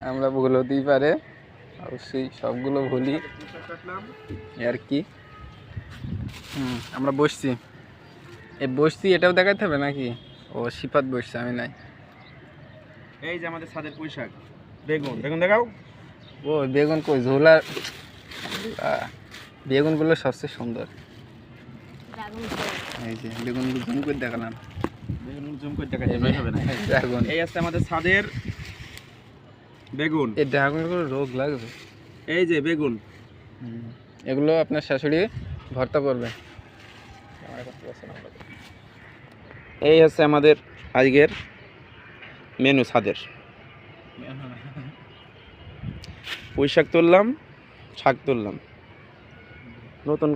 আমরা ভুল হতেই পারে, অবশ্যই সবগুলো ভুলই আর কি। আমরা বসছি, বসছি এটাও দেখাতে হবে নাকি? ও সিফাত বসছে, আমি নাই। এই যে আমাদের ছাদের পুঁইশাক, বেগুন বেগুন দেখাও। ও বেগুন কই, ঝোলা বেগুনগুলো সবচেয়ে সুন্দর। এই যে বেগুন জুম করে দেখালাম, বেগুন জুম করে দেখা যাবে না। ড্রাগন, এই আছে আমাদের ছাদের বেগুন। এই ড্রাগনগুলো রোগ লাগবে। এই যে বেগুন, এগুলো আপনার শাশুড়ি ভর্তা করবে। এই হচ্ছে আমাদের আজকের মেনু ছাদের। পুঁই শাক তুললাম, শাক তুললাম, নতুন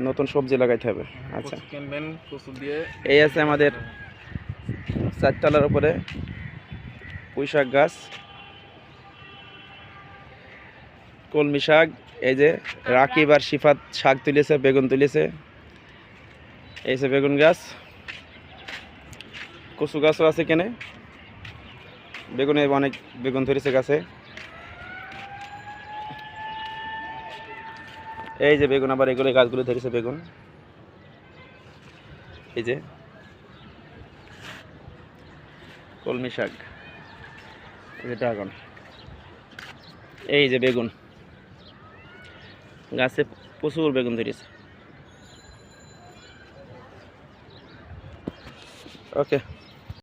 নতুন সবজি লাগাইতে হবে। আচ্ছা, এই আছে আমাদের চারতলার উপরে পুঁই শাক গাছ, কলমি শাক। এই যে রাকিব আর সিফাত শাক তুলেছে, বেগুন তুলেছে। এই যে বেগুন গাছ, কচু গাছও আছে কেনে, বেগুনে অনেক বেগুন ধরেছে গাছে। এই যে বেগুন, আবার এগুলো গাছগুলো ধরেছে বেগুন। এই যে কলমি শাক, এই যে ড্রাগন, এই যে বেগুন গাছে প্রচুর বেগুন ধরেছে। ওকে।